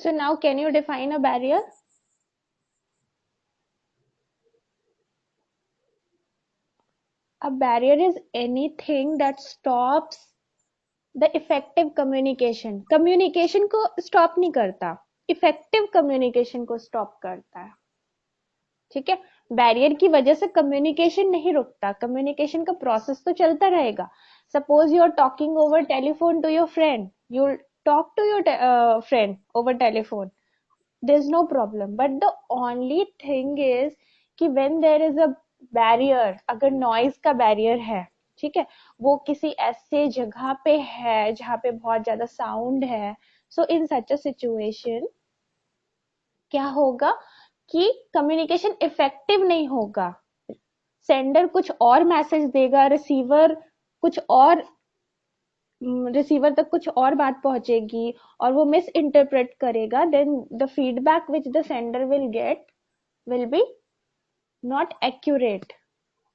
So now can you define a barrier? A barrier is anything that stops the effective communication. Communication को stop नहीं करता, effective communication को stop करता है. ठीक है. बैरियर की वजह से कम्युनिकेशन नहीं रुकता, कम्युनिकेशन का प्रोसेस तो चलता रहेगा. Suppose you are talking over telephone to your friend, you talk to your friend over telephone, there is no problem, but the only thing is कि when there is a barrier, अगर noise का barrier है, ठीक है, वो किसी ऐसे जगह पे है जहाँ पे बहुत ज्यादा sound है, so in such a situation क्या होगा कि communication effective नहीं होगा. सेंडर कुछ और मैसेज देगा, रिसीवर तक कुछ और बात पहुंचेगी और वो मिस इंटरप्रेट करेगा. Then the feedback which the sender will get will be not accurate.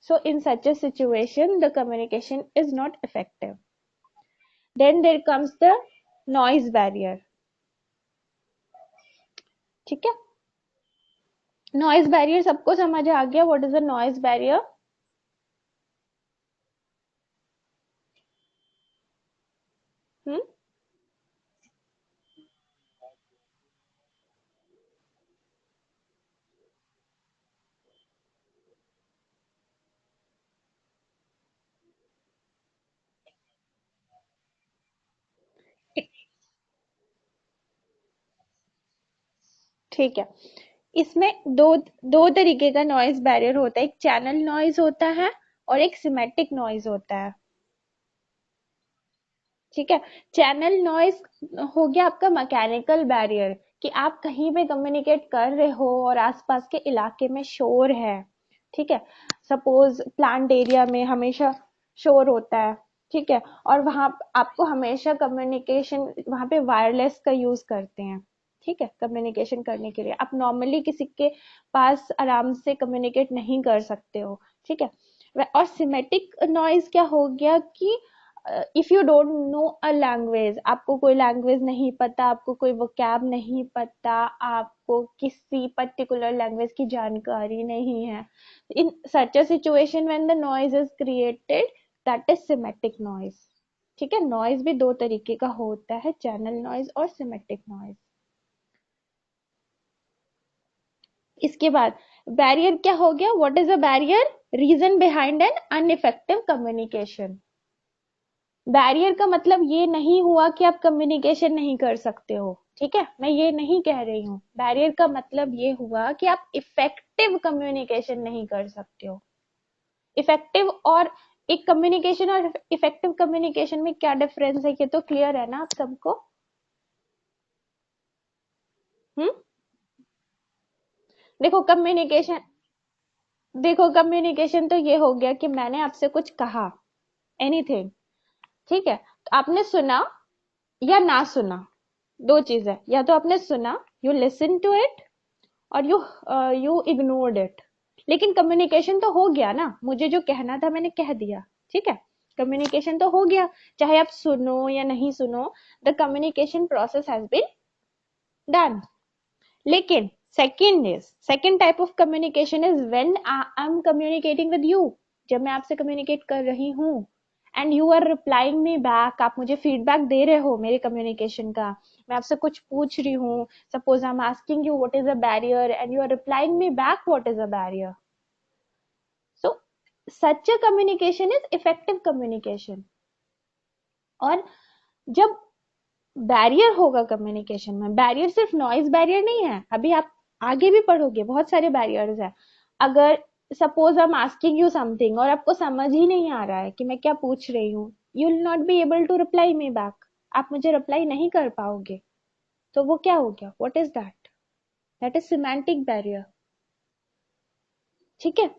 So in such a situation the communication is not effective. Then there comes the noise barrier. ठीक है. नॉइज बैरियर सबको समझ आ गया. What is a noise barrier? ठीक है. इसमें दो दो तरीके का नॉइज बैरियर होता है. एक चैनल नॉइज होता है और एक सिमेट्रिक नॉइज होता है. ठीक है. चैनल नॉइज हो गया आपका मैकेनिकल बैरियर, कि आप कहीं पे कम्युनिकेट कर रहे हो और आसपास के इलाके में शोर है. ठीक है. सपोज प्लांट एरिया में हमेशा शोर होता है. ठीक है. और वहां आपको हमेशा कम्युनिकेशन, वहां पे वायरलेस का यूज करते हैं. ठीक है. कम्युनिकेशन करने के लिए आप नॉर्मली किसी के पास आराम से कम्युनिकेट नहीं कर सकते हो. ठीक है. और सिमेटिक नॉइज क्या हो गया कि if you don't no a language, आपको कोई लैंग्वेज नहीं पता, आपको कोई वोकैब नहीं पता, आपको किसी पर्टिकुलर लैंग्वेज की जानकारी नहीं है, in such a situation when the noise is created, that is semantic noise. ठीक है. नॉइज भी दो तरीके का होता है, चैनल नॉइज और सिमेटिक नॉइज. इसके बाद बैरियर क्या हो गया? What is a barrier? Reason behind an ineffective communication. Barrier का मतलब ये नहीं हुआ कि आप कम्युनिकेशन नहीं कर सकते हो. ठीक है. मैं ये नहीं कह रही हूँ. बैरियर का मतलब ये हुआ कि आप इफेक्टिव कम्युनिकेशन नहीं कर सकते हो. इफेक्टिव और एक कम्युनिकेशन और इफेक्टिव कम्युनिकेशन में क्या डिफरेंस है, ये तो क्लियर है ना आप सबको? हम्म. देखो कम्युनिकेशन देखो कम्युनिकेशन तो ये हो गया कि मैंने आपसे कुछ कहा, एनीथिंग. ठीक है. तो आपने सुना या ना सुना, दो चीज है. या तो आपने सुना, यू लिसन टू इट, और यू इग्नोर्ड इट. लेकिन कम्युनिकेशन तो हो गया ना. मुझे जो कहना था मैंने कह दिया. ठीक है. कम्युनिकेशन तो हो गया, चाहे आप सुनो या नहीं सुनो, the communication process has been done. लेकिन second type of communication is when I am communicating with you. जब मैं आपसे कम्युनिकेट कर रही हूँ and you are replying me back, आप मुझे फीडबैक दे रहे हो मेरे कम्युनिकेशन का. मैं आपसे कुछ पूछ रही हूँ, suppose I am asking you what is a barrier and you are replying me back what is a barrier. So such a communication is effective communication. और जब बैरियर होगा कम्युनिकेशन में, बैरियर सिर्फ नॉइज बैरियर नहीं है, अभी आप आगे भी पढ़ोगे बहुत सारे बैरियर्स है. अगर suppose I am asking you something और आपको समझ ही नहीं आ रहा है कि मैं क्या पूछ रही हूँ, you will not be able to reply me back. आप मुझे रिप्लाई नहीं कर पाओगे. तो वो क्या हो गया? What is that? That is semantic barrier. ठीक है.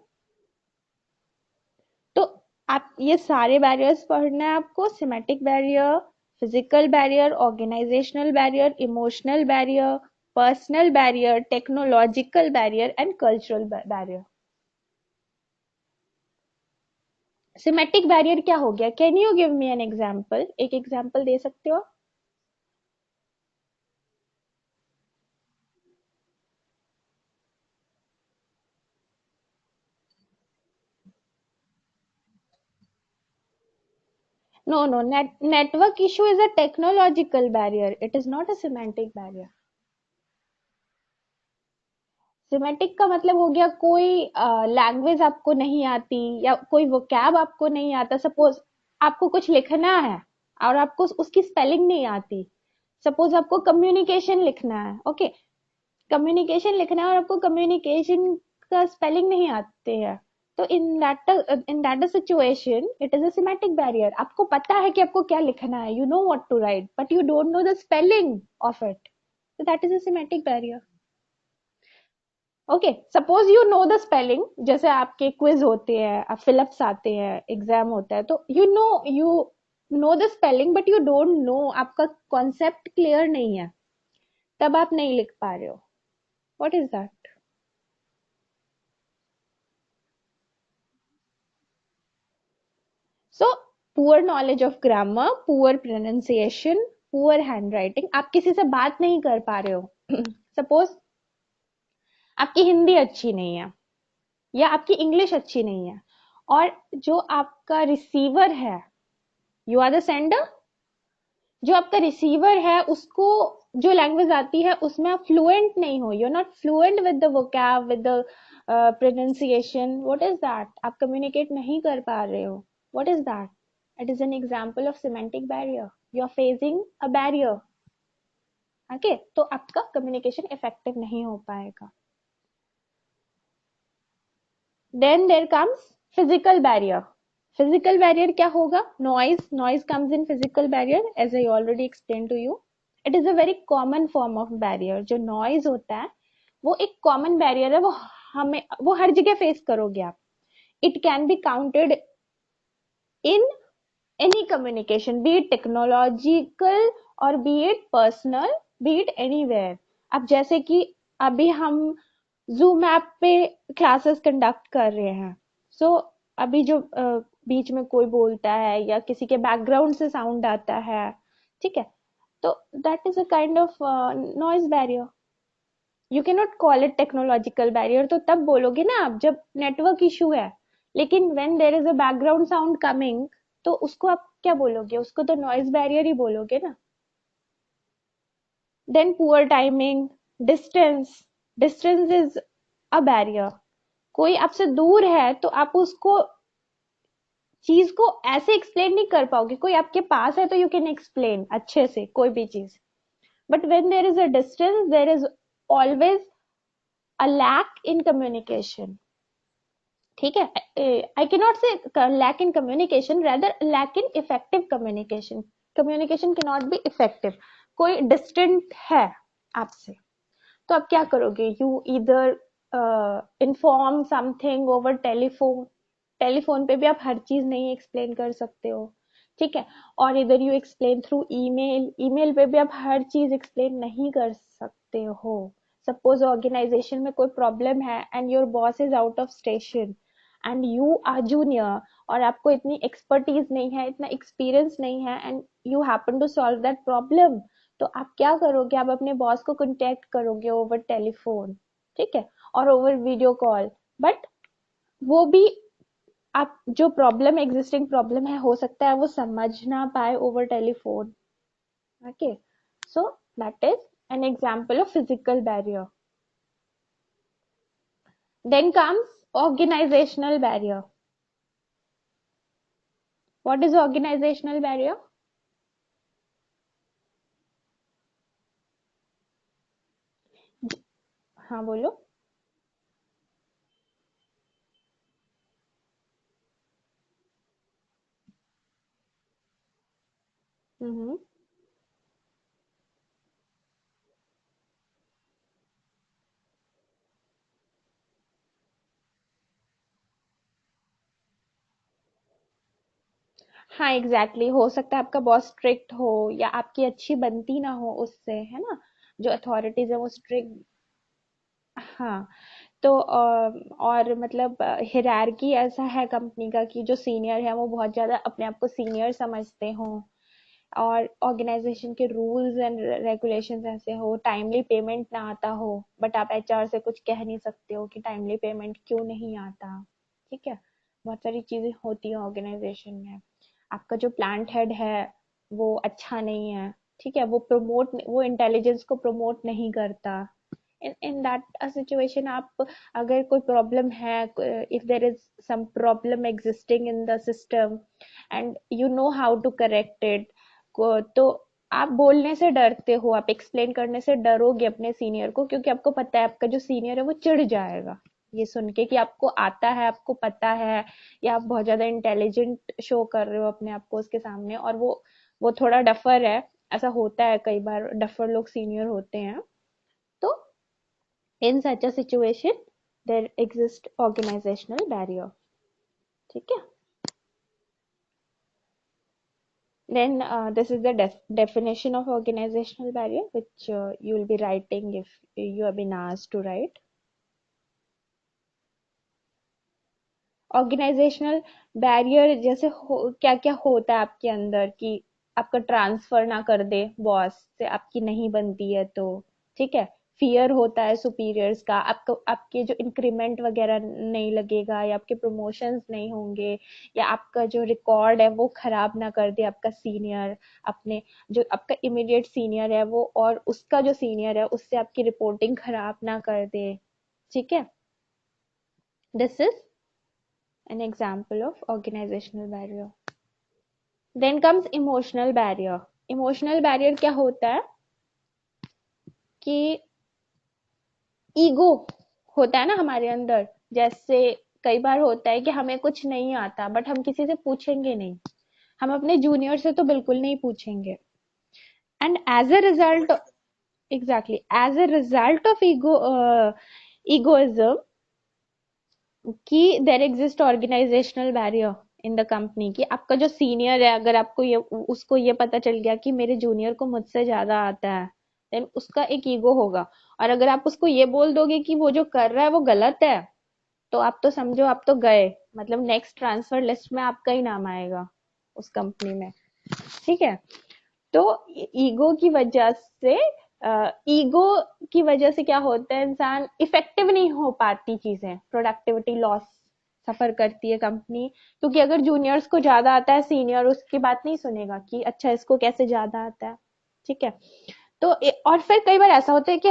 तो आप ये सारे बैरियर्स पढ़ना है आपको. Semantic barrier, physical barrier, organisational barrier, emotional barrier, personal barrier, technological barrier and cultural barrier. Semantic barrier क्या हो गया? Can you give me an example? एक एग्जांपल दे सकते हो? No, network issue is a technological barrier. It is not a semantic barrier. Semantic का मतलब हो गया कोई लैंग्वेज आपको नहीं आती या कोई वोकैब आपको नहीं आता। सपोज आपको कुछ लिखना है और आपको उसकी स्पेलिंग नहीं आती। सपोज आपको कम्युनिकेशन लिखना है, ओके, कम्युनिकेशन लिखना है और आपको कम्युनिकेशन का स्पेलिंग नहीं आते हैं, तो in that situation it is a semantic barrier. आपको पता है कि आपको क्या लिखना है, you know what to write, but you don't know the spelling of it, so that is a semantic barrier. Okay, suppose you know the spelling, जैसे आपके क्विज होते हैं, फिलिप्स आते हैं, एग्जाम होता है, तो you know the spelling but you don't no, आपका कॉन्सेप्ट क्लियर नहीं है, तब आप नहीं लिख पा रहे हो। What is that? So poor knowledge of grammar, poor pronunciation, poor hand writing. आप किसी से बात नहीं कर पा रहे हो सपोज आपकी हिंदी अच्छी नहीं है या आपकी इंग्लिश अच्छी नहीं है, और जो आपका रिसीवर है, यू आर द सेंडर, जो आपका रिसीवर है उसको जो लैंग्वेज आती है उसमें आप फ्लुएंट नहीं हो, you are not fluent with the vocab, with the pronunciation, what is that? आप कम्युनिकेट नहीं कर पा रहे हो, what is that? It is an example of semantic barrier, you are facing a barrier. Okay, तो आपका कम्युनिकेशन इफेक्टिव नहीं हो पाएगा। Then there comes physical barrier. Physical barrier क्या होगा? Noise comes in physical barrier, as I already explain to you. It is a very common form of barrier. जो noise होता है वो एक कॉमन बैरियर है, वो हर जगह फेस करोगे आप। It can be counted in any communication, be it technological or be it personal, be it anywhere. अब जैसे कि अभी हम जूम ऐप पे क्लासेस कंडक्ट कर रहे हैं, सो अभी जो बीच में कोई बोलता है या किसी के बैकग्राउंड से साउंड आता है, ठीक है, तो that is a kind of noise barrier. You can not call it technological barrier, तो तब बोलोगे ना आप जब नेटवर्क इशू है, लेकिन when there is a background sound coming, तो उसको आप क्या बोलोगे? उसको तो नॉइज बैरियर ही बोलोगे ना। Then poor timing, distance. Distance is a barrier. कोई आपसे दूर है तो आप उसको चीज को ऐसे एक्सप्लेन नहीं कर पाओगे। कोई आपके पास है तो यू कैन एक्सप्लेन अच्छे से कोई भी चीज, but when there is a distance there is always a lack in communication. ठीक है, I can not say lack in communication, rather lack in effective communication. Communication can not be effective. कोई distant है आपसे, तो आप क्या करोगे? You either inform something over telephone. Telephone पे भी आप हर चीज नहीं एक्सप्लेन कर सकते हो, ठीक है, और इधर you explain through email. Email पे भी आप हर चीज एक्सप्लेन नहीं कर सकते हो। सपोज ऑर्गेनाइजेशन में कोई प्रॉब्लम है and your boss is out of station and you are junior, और आपको इतनी एक्सपर्टीज नहीं है, इतना एक्सपीरियंस नहीं है, and you happen to solve that problem, तो आप क्या करोगे? आप अपने बॉस को कांटेक्ट करोगे ओवर टेलीफोन, ठीक है, और ओवर वीडियो कॉल। बट वो भी आप जो प्रॉब्लम, एग्जिस्टिंग प्रॉब्लम है, हो सकता है वो समझ ना पाए over telephone. Okay, so that is an example of physical barrier. Then comes organisational barrier. What is organisational barrier? हाँ बोलो। हम्म। हाँ एग्जैक्टली exactly. हो सकता है आपका बॉस स्ट्रिक्ट हो या आपकी अच्छी बनती ना हो उससे, है ना, जो अथॉरिटीज है वो स्ट्रिक्ट। हाँ, तो और मतलब हिरार्की ऐसा है कंपनी का कि जो सीनियर है वो बहुत ज्यादा अपने आप को सीनियर समझते हो, और ऑर्गेनाइजेशन के रूल्स एंड रेगुलेशंस ऐसे हो, टाइमली पेमेंट ना आता हो, बट आप एचआर से कुछ कह नहीं सकते हो कि टाइमली पेमेंट क्यों नहीं आता, ठीक है, बहुत सारी चीजें होती है ऑर्गेनाइजेशन में। आपका जो प्लांट हेड है वो अच्छा नहीं है, ठीक है, वो इंटेलिजेंस को प्रमोट नहीं करता। इन दैट सिचुएशन आप, अगर कोई प्रॉब्लम है, if there is some problem existing in the system and you know how to correct it, तो आप बोलने से डरते हो, आप एक्सप्लेन करने से डरोगे अपने सीनियर को, क्योंकि आपको पता है आपका जो सीनियर है वो चिढ़ जाएगा ये सुन के कि आपको आता है, आपको पता है, या आप बहुत ज्यादा इंटेलिजेंट शो कर रहे हो अपने आप को उसके सामने, और वो थोड़ा डफर है। ऐसा होता है कई बार, डफर लोग सीनियर होते हैं। तो in such a situation there exist organisational barrier, ठीक है। Then this is the definition of organizational barrier, which you will be writing if you have been asked to write. Organisational barrier जैसे क्या क्या होता है आपके अंदर कि आपका ट्रांसफर ना कर दे, बॉस से आपकी नहीं बनती है तो, ठीक है। फियर होता है सुपीरियर्स का, आपको आपके जो इंक्रीमेंट वगैरह नहीं लगेगा, या आपके प्रमोशंस नहीं होंगे, या आपका जो रिकॉर्ड है वो खराब ना कर दे आपका सीनियर, अपने जो आपका इमीडिएट सीनियर है वो, और उसका जो सीनियर है उससे आपकी रिपोर्टिंग खराब ना कर दे, ठीक है। This is an example of organizational barrier. Then comes emotional barrier. Emotional barrier क्या होता है कि ईगो होता है ना हमारे अंदर। जैसे कई बार होता है कि हमें कुछ नहीं आता बट हम किसी से पूछेंगे नहीं, हम अपने जूनियर से तो बिल्कुल नहीं पूछेंगे, and as a result, exactly as a result of egoism, कि there exist organisational barrier in the company, कि आपका जो सीनियर है अगर आपको ये उसको ये पता चल गया कि मेरे जूनियर को मुझसे ज्यादा आता है, देन उसका एक ईगो होगा। और अगर आप उसको ये बोल दोगे कि वो जो कर रहा है वो गलत है, तो आप तो समझो आप तो गए, मतलब नेक्स्ट ट्रांसफर लिस्ट में आपका ही नाम आएगा उस कंपनी में, ठीक है। तो ईगो की वजह से, ईगो की वजह से क्या होता है, इंसान इफेक्टिव नहीं हो पाती, चीजें प्रोडक्टिविटी लॉस सफर करती है कंपनी, क्योंकि अगर जूनियर्स को ज्यादा आता है, सीनियर उसकी बात नहीं सुनेगा कि अच्छा इसको कैसे ज्यादा आता है, ठीक है। तो और फिर कई बार ऐसा होता है कि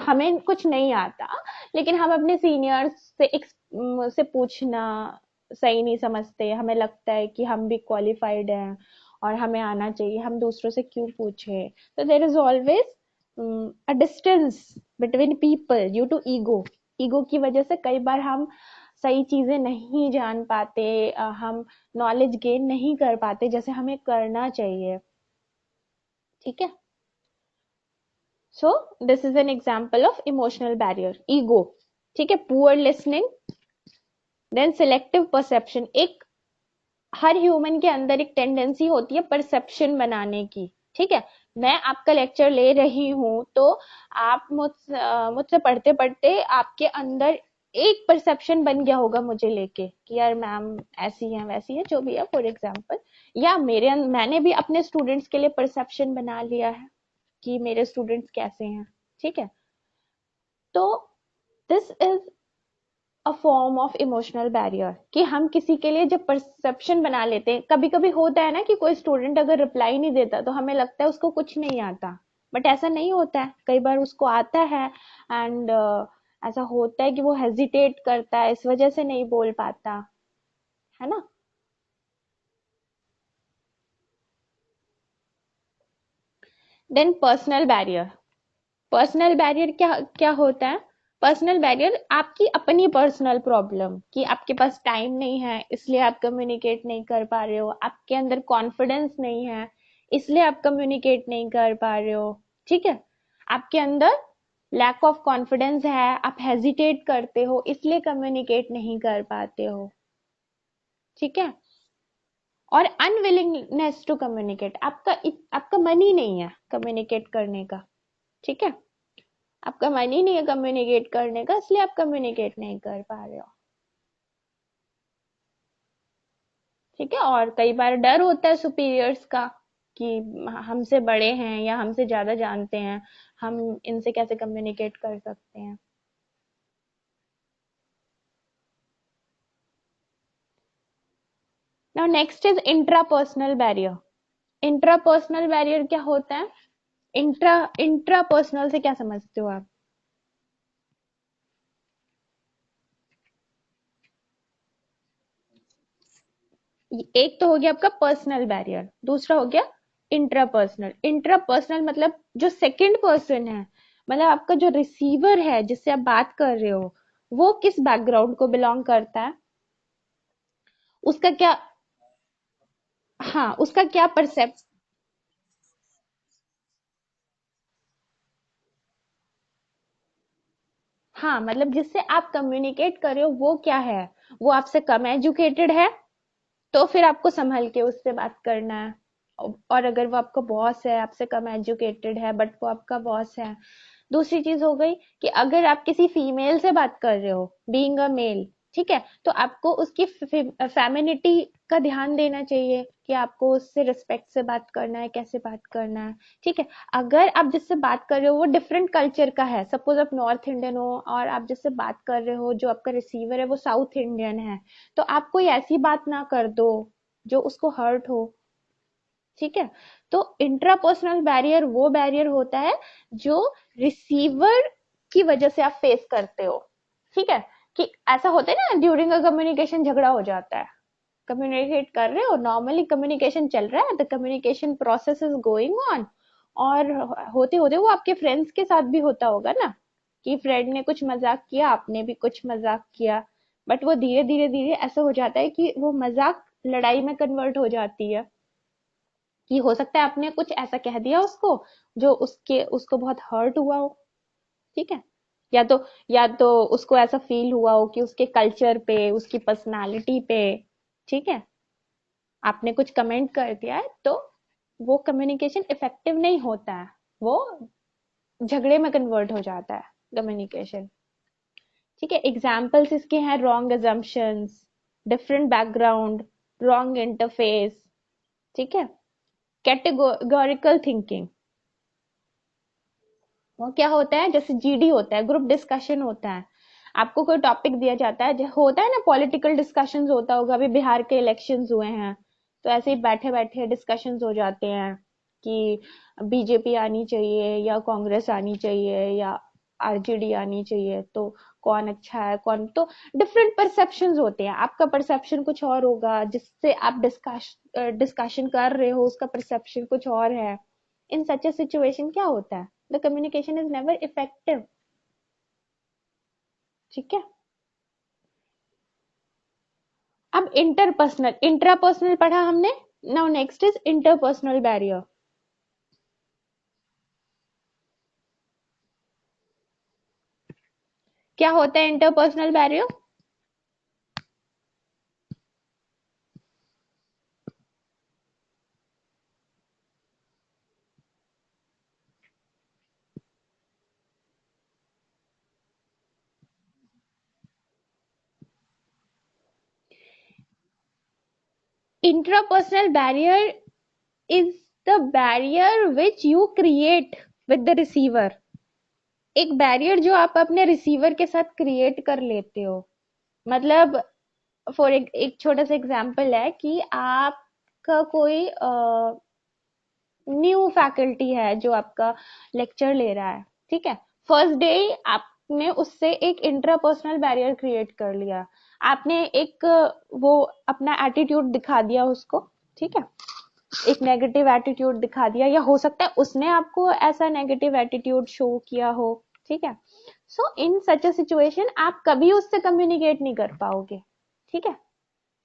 हमें कुछ नहीं आता, लेकिन हम अपने सीनियर्स से से पूछना सही नहीं समझते, हमें लगता है कि हम भी क्वालिफाइड हैं और हमें आना चाहिए, हम दूसरों से क्यों पूछे। तो there is always a distance between people due to ego. Ego की वजह से कई बार हम सही चीजें नहीं जान पाते, हम नॉलेज गेन नहीं कर पाते जैसे हमें करना चाहिए, ठीक है। So this is an example of emotional barrier, ego, ठीक है। Poor listening, then selective perception. एक हर ह्यूमन के अंदर एक टेंडेंसी होती है परसेप्शन बनाने की, ठीक है। मैं आपका लेक्चर ले रही हूं तो आप मुझसे पढ़ते पढ़ते आपके अंदर एक परसेप्शन बन गया होगा मुझे लेके कि यार मैम ऐसी है वैसी है, जो भी है फॉर एग्जाम्पल, या मैंने भी अपने स्टूडेंट्स के लिए परसेप्शन बना लिया है कि मेरे स्टूडेंट्स कैसे हैं, ठीक है। तो this is a form of emotional barrier, कि हम किसी के लिए जब परसेप्शन बना लेते हैं, कभी कभी होता है ना कि कोई स्टूडेंट अगर रिप्लाई नहीं देता तो हमें लगता है उसको कुछ नहीं आता, बट ऐसा नहीं होता है, कई बार उसको आता है, एंड ऐसा होता है कि वो हेजिटेट करता है, इस वजह से नहीं बोल पाता, है ना। Then personal barrier. Personal barrier क्या क्या होता है? पर्सनल बैरियर आपकी अपनी पर्सनल प्रॉब्लम, कि आपके पास टाइम नहीं है इसलिए आप कम्युनिकेट नहीं कर पा रहे हो, आपके अंदर कॉन्फिडेंस नहीं है इसलिए आप कम्युनिकेट नहीं कर पा रहे हो, ठीक है। आपके अंदर लैक ऑफ कॉन्फिडेंस है, आप हेजिटेट करते हो इसलिए कम्युनिकेट नहीं कर पाते हो, ठीक है। और अनविलिंगनेस टू कम्युनिकेट, आपका मन ही नहीं है कम्युनिकेट करने का, ठीक है। आपका मन ही नहीं है कम्युनिकेट करने का, इसलिए आप कम्युनिकेट नहीं कर पा रहे हो, ठीक है। और कई बार डर होता है सुपीरियर्स का कि हमसे बड़े हैं या हमसे ज्यादा जानते हैं, हम इनसे कैसे कम्युनिकेट कर सकते हैं। Now next is intrapersonal barrier. Intrapersonal barrier क्या होता है? इंट्रापर्सनल से क्या समझते हो आप? एक तो हो गया आपका पर्सनल बैरियर, दूसरा हो गया इंट्रापर्सनल। इंट्रापर्सनल मतलब जो सेकंड पर्सन है, मतलब आपका जो रिसीवर है जिससे आप बात कर रहे हो, वो किस बैकग्राउंड को बिलोंग करता है, उसका क्या, हाँ उसका क्या परसेप्ट, हाँ मतलब जिससे आप कम्युनिकेट कर रहे हो वो क्या है, वो आपसे कम एजुकेटेड है तो फिर आपको संभल के उससे बात करना है। और अगर वो आपका बॉस है, आपसे कम एजुकेटेड है बट वो आपका बॉस है। दूसरी चीज हो गई कि अगर आप किसी फीमेल से बात कर रहे हो, बीइंग अ मेल, ठीक है, तो आपको उसकी फेमिनिटी का ध्यान देना चाहिए कि आपको उससे रिस्पेक्ट से बात करना है, कैसे बात करना है। ठीक है, अगर आप जिससे बात कर रहे हो वो डिफरेंट कल्चर का है, सपोज आप नॉर्थ इंडियन हो और आप जिससे बात कर रहे हो, जो आपका रिसीवर है वो साउथ इंडियन है, तो आप कोई ऐसी बात ना कर दो जो उसको हर्ट हो। ठीक है, तो इंट्रापर्सनल बैरियर वो बैरियर होता है जो रिसीवर की वजह से आप फेस करते हो। ठीक है, कि ऐसा होता है ना, ड्यूरिंग अ कम्युनिकेशन झगड़ा हो जाता है, कम्युनिकेट कर रहे हो, नॉर्मली कम्युनिकेशन चल रहा है, the communication process is going on, और होते होते वो आपके फ्रेंड्स के साथ भी होता होगा ना, कि फ्रेंड ने कुछ मजाक किया, आपने भी कुछ मजाक किया, बट वो धीरे धीरे धीरे ऐसा हो जाता है कि वो मजाक लड़ाई में कन्वर्ट हो जाती है, कि हो सकता है आपने कुछ ऐसा कह दिया उसको जो उसको बहुत हर्ट हुआ हो। ठीक है, या तो या तो उसको ऐसा फील हुआ हो कि उसके कल्चर पे, उसकी पर्सनालिटी पे, ठीक है, आपने कुछ कमेंट कर दिया है, तो वो कम्युनिकेशन इफेक्टिव नहीं होता है, वो झगड़े में कन्वर्ट हो जाता है कम्युनिकेशन। ठीक है, एग्जाम्पल्स इसके हैं wrong assumptions, different background, wrong interface. ठीक है, कैटेगोरिकल थिंकिंग, वो क्या होता है, जैसे जीडी होता है, ग्रुप डिस्कशन होता है, आपको कोई टॉपिक दिया जाता है, होता है ना पॉलिटिकल डिस्कशंस होता होगा, अभी बिहार के इलेक्शंस हुए हैं, तो ऐसे ही बैठे बैठे डिस्कशंस हो जाते हैं कि बीजेपी आनी चाहिए या कांग्रेस आनी चाहिए या आरजेडी आनी चाहिए, तो कौन अच्छा है कौन, तो डिफरेंट परसेप्शंस होते हैं, आपका परसेप्शन कुछ और होगा, जिससे आप डिस्कशन कर रहे हो उसका परसेप्शन कुछ और है। इन सच a सिचुएशन क्या होता है, the communication is never effective. ठीक है, अब इंटरपर्सनल, इंट्रापर्सनल पढ़ा हमने, now next is interpersonal barrier. क्या होता है interpersonal barrier? Intrapersonal barrier is the barrier which you create with the receiver। एक बैरियर जो आप अपने रिसीवर के साथ क्रिएट कर लेते हो, मतलब फॉर एक छोटा सा एग्जांपल है कि आपका कोई न्यू फैकल्टी है जो आपका लेक्चर ले रहा है, ठीक है, फर्स्ट डे आपने उससे एक इंट्रापर्सनल बैरियर क्रिएट कर लिया, आपने एक वो अपना एटीट्यूड दिखा दिया उसको, ठीक है, एक नेगेटिव एटीट्यूड दिखा दिया, या हो सकता है उसने आपको ऐसा नेगेटिव एटीट्यूड शो किया हो। ठीक है, सो इन सच अ सिचुएशन आप कभी उससे कम्युनिकेट नहीं कर पाओगे। ठीक है,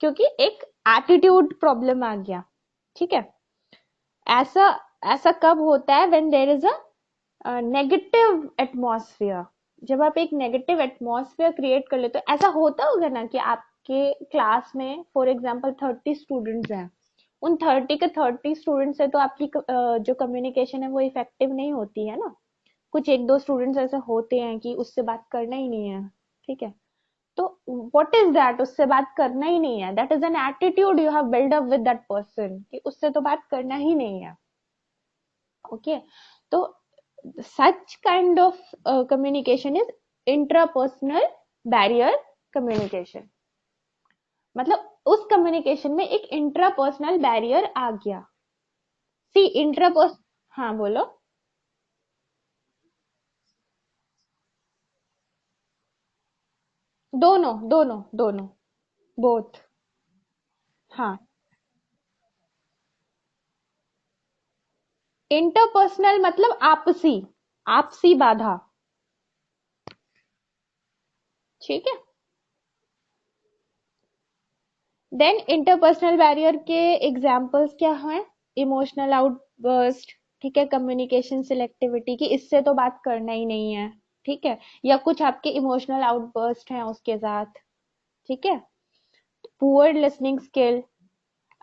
क्योंकि एक एटीट्यूड प्रॉब्लम आ गया। ठीक है, ऐसा ऐसा कब होता है, when there is a negative atmosphere, जब आप एक नेगेटिव एटमॉस्फेयर क्रिएट कर लेते हो। ऐसा होता होगा ना कि आपके क्लास में फॉर एग्जांपल 30 स्टूडेंट्स हैं, उन 30 के 30 स्टूडेंट से तो आपकी जो कम्युनिकेशन है वो इफेक्टिव नहीं होती है ना, कुछ एक दो स्टूडेंट्स ऐसे होते हैं कि उससे बात करना ही नहीं है। ठीक है, तो व्हाट इज दैट, उससे बात करना ही नहीं है, that is an attitude you have build up with that person कि उससे तो बात करना ही नहीं है। ओके, तो such kind of communication is intrapersonal barrier communication। मतलब उस कम्युनिकेशन में एक इंट्रापर्सनल बैरियर आ गया। सी इंट्रापर्स हाँ बोलो। दोनों दोनों दोनों, बोथ। हाँ, इंटरपर्सनल मतलब आपसी, आपसी बाधा। ठीक है। देन इंटरपर्सनल बैरियर के एग्जांपल्स क्या हैं? इमोशनल आउटबर्स्ट, ठीक है, कम्युनिकेशन सिलेक्टिविटी की इससे तो बात करना ही नहीं है, ठीक है, या कुछ आपके इमोशनल आउटबर्स्ट हैं उसके साथ, ठीक है। पुअर लिसनिंग स्किल,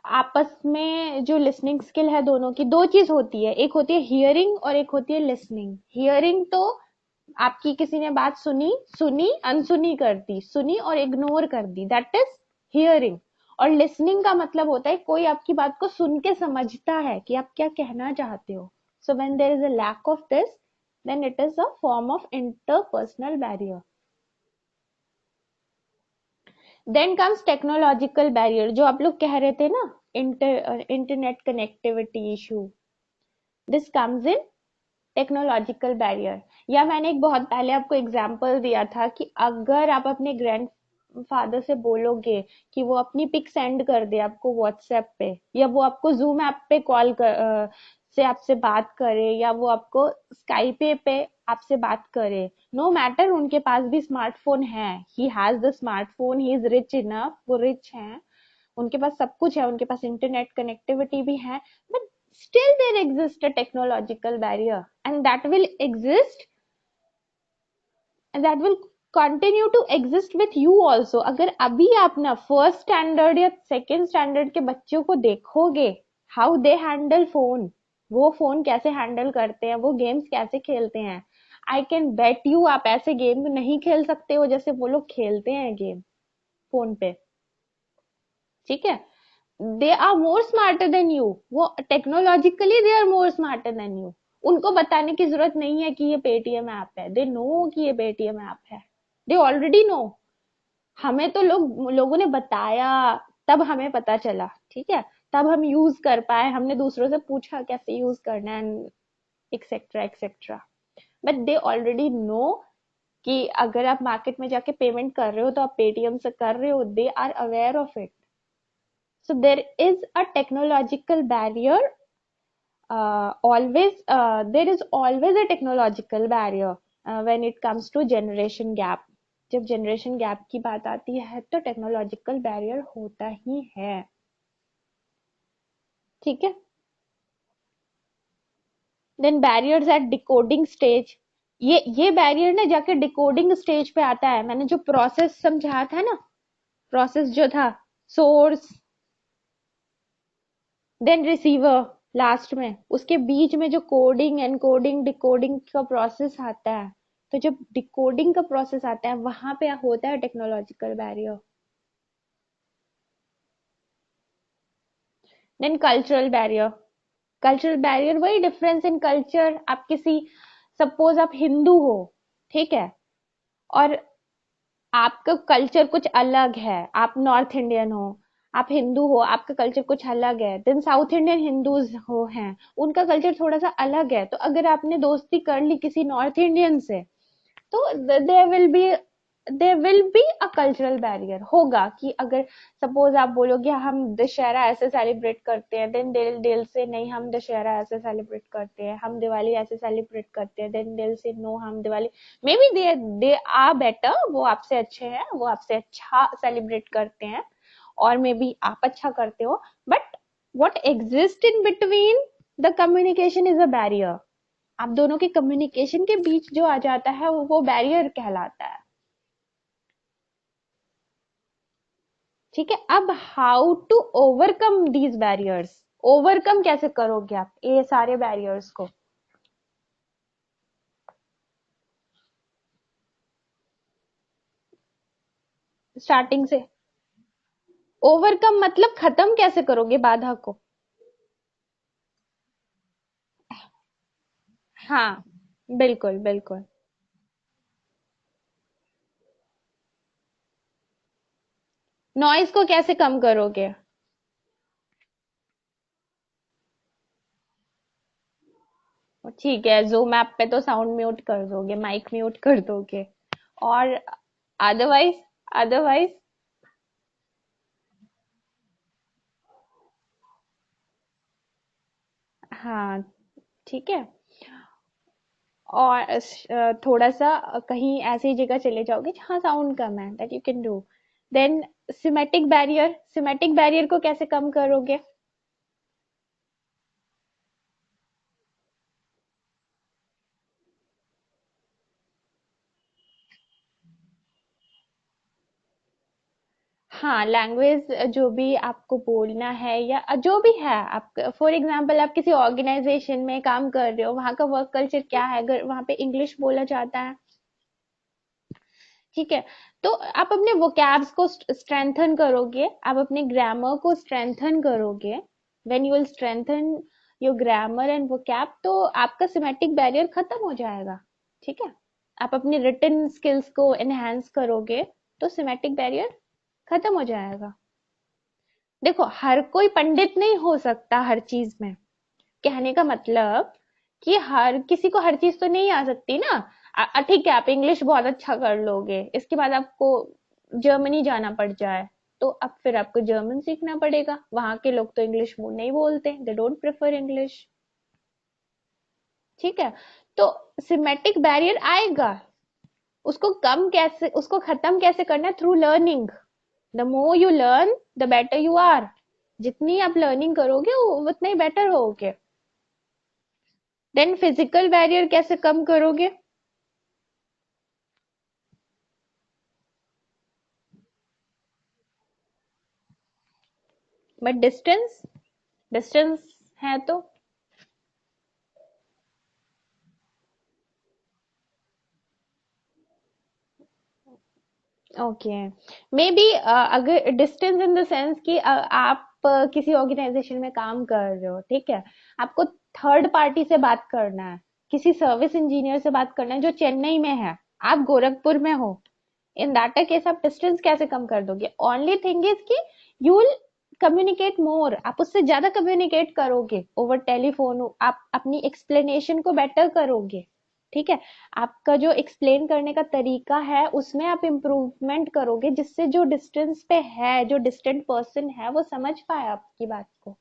आपस में जो लिसनिंग स्किल है दोनों की, दो चीज होती है, एक होती है हियरिंग और एक होती है लिसनिंग। हियरिंग तो आपकी किसी ने बात सुनी, सुनी अनसुनी कर दी, सुनी और इग्नोर कर दी, दैट इज हियरिंग। और लिसनिंग का मतलब होता है कोई आपकी बात को सुन के समझता है कि आप क्या कहना चाहते हो। So when there is a lack of this, then it is a form of interpersonal barrier. Then comes technological barrier, जो आप लोग कह रहे थे ना, internet connectivity issue, this comes in technological barrier. या मैंने एक बहुत पहले आपको एग्जांपल दिया था कि अगर आप अपने ग्रैंड फादर से बोलोगे कि वो अपनी पिक सेंड कर दे आपको व्हाट्सएप पे, या वो आपको जूम ऐप पे से आपसे बात करे, या वो आपको स्काइपे पे आपसे बात करे, नो मैटर उनके पास भी स्मार्टफोन है, he has the smartphone, he is rich enough, वो रिच हैं, उनके पास सब कुछ है, उनके पास इंटरनेट कनेक्टिविटी भी है, but still there exists a technological barrier, and that will continue to exist with you also। अगर अभी आप ना फर्स्ट स्टैंडर्ड या सेकेंड स्टैंडर्ड के बच्चों को देखोगे, हाउ दे हैंडल फोन, वो फोन कैसे हैंडल करते हैं, वो गेम्स कैसे खेलते हैं, आई कैन बेट यू आप ऐसे गेम नहीं खेल सकते हो जैसे वो लोग खेलते हैं गेम फोन पे, ठीक है। They are more smarter than you, वो technologically they are more smarter than you. उनको बताने की जरूरत नहीं है कि ये पेटीएम ऐप है, दे नो कि ये पेटीएम ऐप है, दे ऑलरेडी नो। हमें तो लोगों ने बताया, तब हमें पता चला, ठीक है, तब हम यूज कर पाए, हमने दूसरों से पूछा कैसे यूज करना है, etcetera etcetera. But they already know कि अगर आप मार्केट में जाके पेमेंट कर रहे हो तो आप पेटीएम से कर रहे हो, they are aware of it. So there is a technological barrier, always there is always a technological barrier when it comes to generation gap। जब generation gap की बात आती है तो technological barrier होता ही है, ठीक है। then barriers at decoding stage, ये बैरियर ना जाके डिकोडिंग स्टेज पे आता है। मैंने जो प्रोसेस समझाया था ना, प्रोसेस जो था, सोर्स देन रिसीवर, लास्ट में उसके बीच में जो कोडिंग एनकोडिंग डिकोडिंग का प्रोसेस आता है, तो जब डिकोडिंग का प्रोसेस आता है वहां पे होता है technological barrier. Then cultural barrier, cultural barrier वही डिफरेंस इन कल्चर। आप किसी, सपोज आप हिंदू हो, ठीक है, और आपका कल्चर कुछ अलग है, आप नॉर्थ इंडियन हो, आप हिंदू हो, आपका कल्चर कुछ अलग है, देन साउथ इंडियन हिंदूज हो हैं, उनका कल्चर थोड़ा सा अलग है, तो अगर आपने दोस्ती कर ली किसी नॉर्थ इंडियन से, तो there will be a cultural barrier होगा। कि अगर सपोज आप बोलोगे हम दशहरा ऐसे सेलिब्रेट करते हैं, देन दिल से नहीं हम दशहरा ऐसे सेलिब्रेट करते हैं, हम दिवाली ऐसे सेलिब्रेट करते हैं, देन दिल से नो हम Diwali, may be they are better, वो आपसे अच्छे हैं, वो आपसे अच्छा सेलिब्रेट करते हैं, और मे बी आप अच्छा करते हो, but what exists in between the communication is a barrier। आप दोनों के कम्युनिकेशन के बीच जो आ जाता है वो बैरियर कहलाता है, ठीक है। अब how to overcome these barriers, overcome कैसे करोगे आप ये सारे बैरियर्स को? स्टार्टिंग से ओवरकम मतलब खत्म कैसे करोगे बाधा को? हाँ, बिल्कुल बिल्कुल। नॉइज को कैसे कम करोगे? ठीक है, ज़ूम ऐप पे तो साउंड म्यूट कर दोगे, माइक म्यूट कर दोगे। और अदरवाइज? अदरवाइज? हाँ, ठीक है। और थोड़ा सा कहीं ऐसी जगह चले जाओगे जहाँ साउंड कम है, that you can do. Then semantic barrier को कैसे कम करोगे? हाँ, लैंग्वेज जो भी आपको बोलना है या जो भी है, आप फॉर एग्जांपल आप किसी ऑर्गेनाइजेशन में काम कर रहे हो, वहाँ का वर्क कल्चर क्या है, अगर वहाँ पे इंग्लिश बोला जाता है, ठीक है, तो आप अपने वोकैब्स को स्ट्रेंथन करोगे, आप अपने ग्रामर को स्ट्रेंथन करोगे। When you will strengthen your grammar and vocab, तो आपका सिमेटिक बैरियर खत्म हो जाएगा। ठीक है, आप अपनी रिटन स्किल्स को एनहांस करोगे, तो सिमेटिक बैरियर खत्म हो जाएगा। देखो, हर कोई पंडित नहीं हो सकता हर चीज में। कहने का मतलब कि हर किसी को हर चीज तो नहीं आ सकती ना। ठीक है, आप इंग्लिश बहुत अच्छा कर लोगे, इसके बाद आपको जर्मनी जाना पड़ जाए, तो अब फिर आपको जर्मन सीखना पड़ेगा। वहां के लोग तो इंग्लिश नहीं बोलते, दे डोंट प्रेफर इंग्लिश। ठीक है, तो सिमेटिक बैरियर आएगा, उसको खत्म कैसे करना है? Through learning. The more you learn, the better you are. जितनी आप लर्निंग करोगे उतना ही बेटर होगे। देन फिजिकल बैरियर कैसे कम करोगे? बट डिस्टेंस, डिस्टेंस है तो। ओके, मे बी अगर डिस्टेंस इन द सेंस कि आप किसी ऑर्गेनाइजेशन में काम कर रहे हो, ठीक है, आपको थर्ड पार्टी से बात करना है, किसी सर्विस इंजीनियर से बात करना है जो चेन्नई में है, आप गोरखपुर में हो। इन दैट केस आप डिस्टेंस कैसे कम कर दोगे? ओनली थिंग इज कि यू विल कम्युनिकेट मोर, आप उससे ज्यादा कम्युनिकेट करोगे ओवर टेलीफोन, आप अपनी एक्सप्लेनेशन को बेटर करोगे। ठीक है, आपका जो एक्सप्लेन करने का तरीका है उसमें आप इम्प्रूवमेंट करोगे, जिससे जो डिस्टेंस पे है, जो डिस्टेंट पर्सन है, वो समझ पाए आपकी बात को।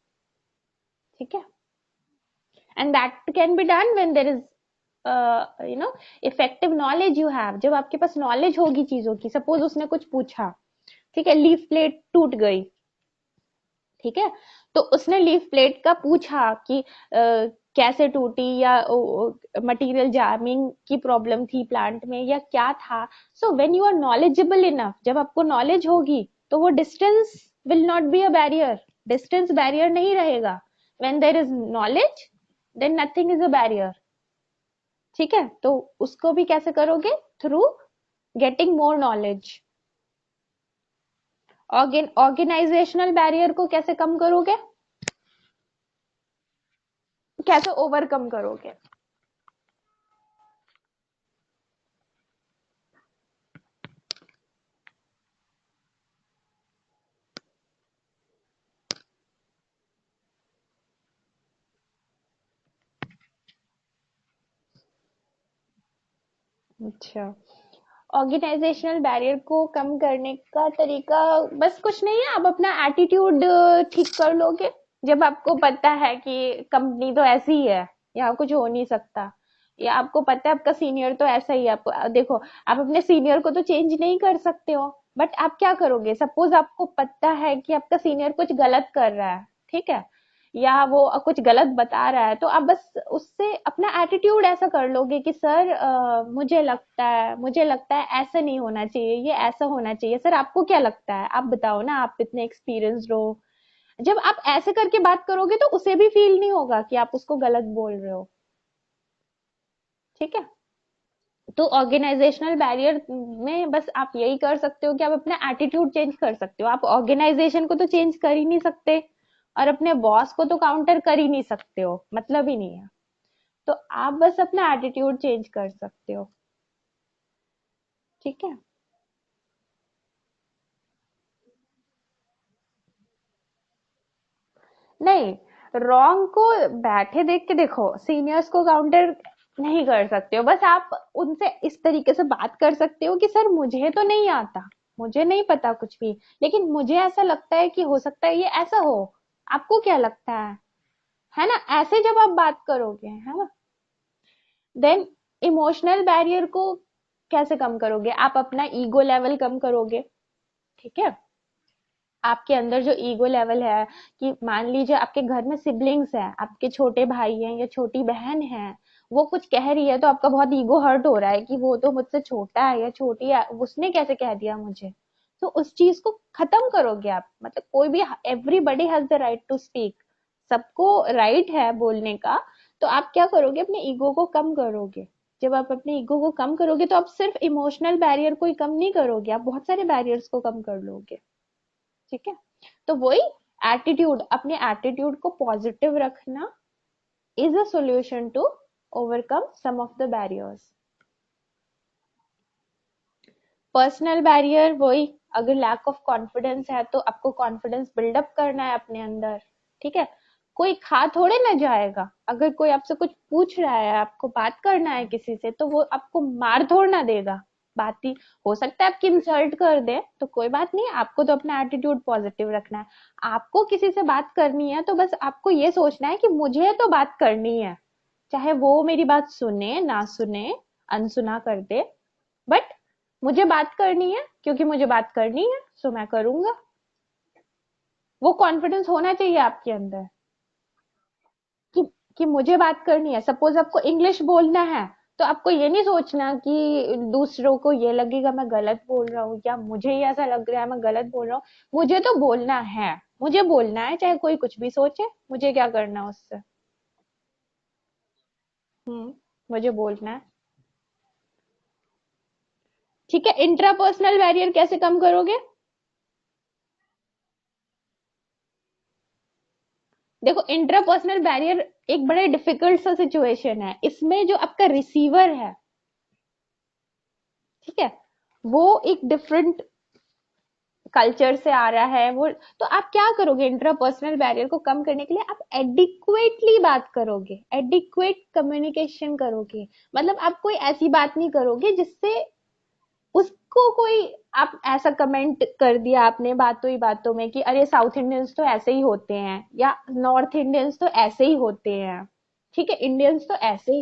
ठीक है, and that can be done when there is you know effective knowledge you have. जब आपके पास नॉलेज होगी चीजों की, सपोज उसने कुछ पूछा, ठीक है, लीफ प्लेट टूट गई, ठीक है, तो उसने लीफ प्लेट का पूछा कि कैसे टूटी, या मटेरियल जामिंग की प्रॉब्लम थी प्लांट में या क्या था। So when you are knowledgeable enough, जब आपको नॉलेज होगी, तो वो distance will not be a barrier, distance barrier नहीं रहेगा। When there is knowledge, then nothing is a barrier. ठीक है, तो उसको भी कैसे करोगे? Through getting more knowledge. Organizational barrier को कैसे कम करोगे? कैसे ओवरकम करोगे? अच्छा, ऑर्गेनाइजेशनल बैरियर को कम करने का तरीका बस कुछ नहीं है, आप अपना एटीट्यूड ठीक कर लोगे। जब आपको पता है कि कंपनी तो ऐसी ही है, यहाँ कुछ हो नहीं सकता, या आपको पता है आपका सीनियर तो ऐसा ही है, आपको देखो, आप अपने सीनियर को तो चेंज नहीं कर सकते हो, बट आप क्या करोगे? सपोज आपको पता है कि आपका सीनियर कुछ गलत कर रहा है, ठीक है, या वो कुछ गलत बता रहा है, तो आप बस उससे अपना एटीट्यूड ऐसा कर लोगे कि सर, मुझे लगता है ऐसा नहीं होना चाहिए, ये ऐसा होना चाहिए। सर, आपको क्या लगता है? आप बताओ ना, आप इतने एक्सपीरियंस्ड हो। जब आप ऐसे करके बात करोगे तो उसे भी फील नहीं होगा कि आप उसको गलत बोल रहे हो। ठीक है, तो ऑर्गेनाइजेशनल बैरियर में बस आप यही कर सकते हो कि आप अपना एटीट्यूड चेंज कर सकते हो। आप ऑर्गेनाइजेशन को तो चेंज कर ही नहीं सकते, और अपने बॉस को तो काउंटर कर ही नहीं सकते हो, मतलब ही नहीं है। तो आप बस अपना एटीट्यूड चेंज कर सकते हो। ठीक है, नहीं, रॉन्ग को बैठे देख के देखो, सीनियर्स को काउंटर नहीं कर सकते हो, बस आप उनसे इस तरीके से बात कर सकते हो कि सर मुझे तो नहीं आता, मुझे नहीं पता कुछ भी, लेकिन मुझे ऐसा लगता है कि हो सकता है ये ऐसा हो, आपको क्या लगता है ना? ऐसे जब आप बात करोगे, है ना, देन इमोशनल बैरियर को कैसे कम करोगे? आप अपना ईगो लेवल कम करोगे, ठीक है? आपके अंदर जो ईगो लेवल है, कि मान लीजिए आपके घर में सिबलिंग्स है, आपके छोटे भाई हैं या छोटी बहन है, वो कुछ कह रही है तो आपका बहुत ईगो हर्ट हो रहा है कि वो तो मुझसे छोटा है या छोटी है, उसने कैसे कह दिया मुझे, तो उस चीज को खत्म करोगे आप, मतलब कोई भी, everybody has the right to speak, सबको राइट है बोलने का, तो आप क्या करोगे, अपने ईगो को कम करोगे। जब आप अपने ईगो को कम करोगे तो आप सिर्फ इमोशनल बैरियर को ही कम नहीं करोगे, आप बहुत सारे बैरियर्स को कम कर लोगे, ठीक है? तो वही एटीट्यूड, अपने एटीट्यूड को पॉजिटिव रखना is a solution to overcome some of the barriers. Personal barrier वही, अगर लैक ऑफ कॉन्फिडेंस है तो आपको कॉन्फिडेंस बिल्डअप करना है अपने अंदर, ठीक है? कोई खा थोड़े ना जाएगा, अगर कोई आपसे कुछ पूछ रहा है, आपको बात करना है किसी से, तो वो आपको मार थोड़ ना देगा, बात ही, हो सकता है आपकी इंसल्ट कर दे, तो कोई बात नहीं, आपको तो अपना एटीट्यूड पॉजिटिव रखना है। आपको किसी से बात करनी है तो बस आपको ये सोचना है कि मुझे तो बात करनी है, चाहे वो मेरी बात सुने ना सुने, अनसुना कर दे, बट मुझे बात करनी है, क्योंकि मुझे बात करनी है सो मैं करूंगा। वो कॉन्फिडेंस होना चाहिए आपके अंदर कि कि मुझे बात करनी है। सपोज आपको इंग्लिश बोलना है, तो आपको ये नहीं सोचना कि दूसरों को ये लगेगा मैं गलत बोल रहा हूँ, या मुझे ही ऐसा लग रहा है मैं गलत बोल रहा हूँ। मुझे तो बोलना है, मुझे बोलना है, चाहे कोई कुछ भी सोचे, मुझे क्या करना उससे। मुझे बोलना है, ठीक है? इंट्रापर्सनल बैरियर कैसे कम करोगे? देखो, इंट्रापर्सनल बैरियर एक बड़ा डिफिकल्ट सा सिचुएशन है, इसमें जो आपका रिसीवर है, ठीक है, वो एक डिफरेंट कल्चर से आ रहा है, वो, तो आप क्या करोगे इंट्रापर्सनल बैरियर को कम करने के लिए? आप एडिक्वेटली बात करोगे, एडिक्वेट कम्युनिकेशन करोगे, मतलब आप कोई ऐसी बात नहीं करोगे जिससे उसको कोई, आप ऐसा कमेंट कर दिया आपने बातों ही बातों में कि अरे साउथ इंडियंस तो ऐसे ही होते हैं, या नॉर्थ इंडियंस तो ऐसे ही होते हैं, ठीक है, इंडियंस तो ऐसे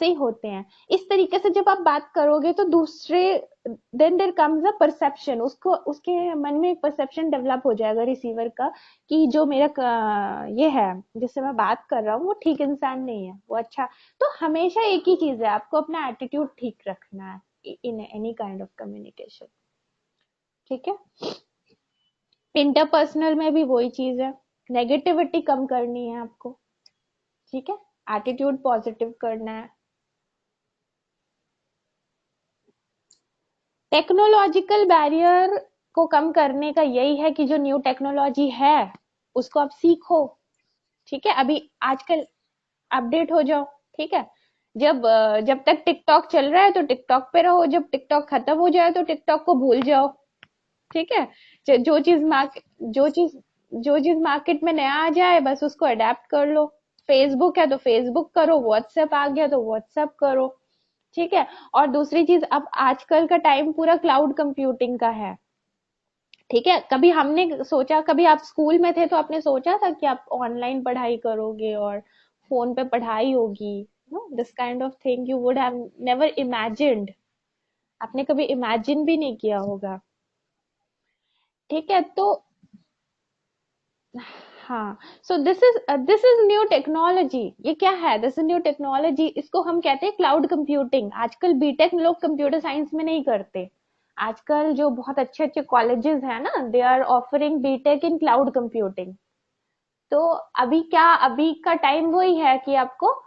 ही होते हैं, इस तरीके से जब आप बात करोगे तो दूसरे, then there comes a perception, उसको, उसके मन में एक परसेप्शन डेवलप हो जाएगा रिसीवर का, कि जो मेरा ये है जिससे मैं बात कर रहा हूँ वो ठीक इंसान नहीं है, वो अच्छा। तो हमेशा एक ही चीज है, आपको अपना एटीट्यूड ठीक रखना है in any kind of communication, ठीक है? इंटरपर्सनल में भी वही चीज है, नेगेटिविटी कम करनी है आपको, ठीक है, एटीट्यूड पॉजिटिव करना है। टेक्नोलॉजिकल बैरियर को कम करने का यही है कि जो न्यू टेक्नोलॉजी है उसको आप सीखो, ठीक है? अभी आजकल अपडेट हो जाओ, ठीक है? जब तक टिकटॉक चल रहा है तो टिकटॉक पे रहो, जब टिकटॉक खत्म हो जाए तो टिकटॉक को भूल जाओ, ठीक है? ज- जो चीज मार्केट जो चीज जो चीज मार्केट में नया आ जाए बस उसको अडेप्ट कर लो। फेसबुक है तो फेसबुक करो, व्हाट्सएप आ गया तो व्हाट्सएप करो, ठीक है? और दूसरी चीज, अब आजकल का टाइम पूरा क्लाउड कंप्यूटिंग का है, ठीक है? कभी हमने सोचा, कभी आप स्कूल में थे तो आपने सोचा था कि आप ऑनलाइन पढ़ाई करोगे और फोन पे पढ़ाई होगी? No, this kind of thing you would have never imagined, आपने कभी इमेजिन भी नहीं किया होगा, ठीक है? तो हाँ, सो दिस इज न्यू टेक्नोलॉजी, ये क्या है, दिस इज न्यू टेक्नोलॉजी, इसको हम कहते हैं क्लाउड कंप्यूटिंग। आजकल बीटेक लोग कंप्यूटर साइंस में नहीं करते, आजकल जो बहुत अच्छे अच्छे कॉलेजेस हैं ना, they are offering BTech in cloud computing. तो अभी का टाइम वही है कि आपको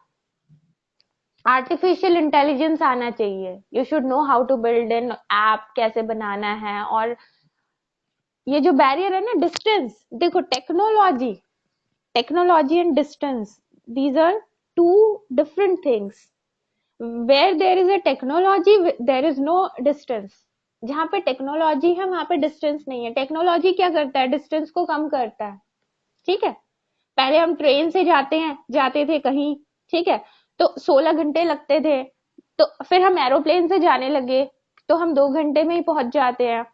आर्टिफिशियल इंटेलिजेंस आना चाहिए, you should know how to build an app, कैसे बनाना है। और ये जो बैरियर है ना, डिस्टेंस, देखो, technology and distance, these are two different things. Where there is a technology, there is no distance. जहाँ पे टेक्नोलॉजी है वहां पे डिस्टेंस नहीं है। टेक्नोलॉजी क्या करता है, डिस्टेंस को कम करता है, ठीक है? पहले हम ट्रेन से जाते थे कहीं, ठीक है, तो 16 घंटे लगते थे। तो फिर हम एरोप्लेन से जाने लगे, तो हम 2 घंटे में ही पहुंच जाते हैं।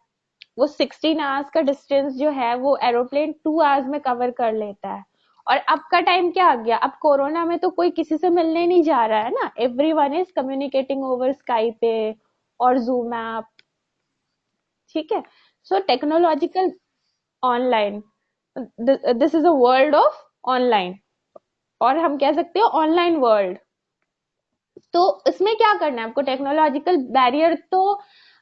वो 16 आवर्स का डिस्टेंस जो है वो एरोप्लेन 2 आवर्स में कवर कर लेता है। और अब का टाइम क्या आ गया, अब कोरोना में तो कोई किसी से मिलने नहीं जा रहा है ना, everyone is communicating over Skype और जूम ऐप, ठीक है। So technological online, this is a world of online, और हम कह सकते हैं ऑनलाइन वर्ल्ड। तो इसमें क्या करना है आपको, टेक्नोलॉजिकल बैरियर तो,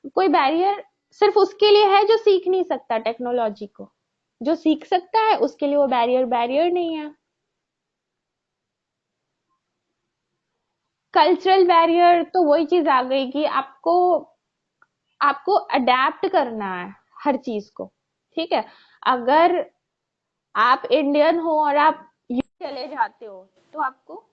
कोई बैरियर सिर्फ उसके लिए है जो सीख नहीं सकता टेक्नोलॉजी को। जो सीख सकता है उसके लिए वो बैरियर बैरियर नहीं है। कल्चरल बैरियर तो वही चीज आ गई कि आपको आपको अडेप्ट करना है हर चीज को, ठीक है। अगर आप इंडियन हो और आप यूएस चले जाते हो, तो आपको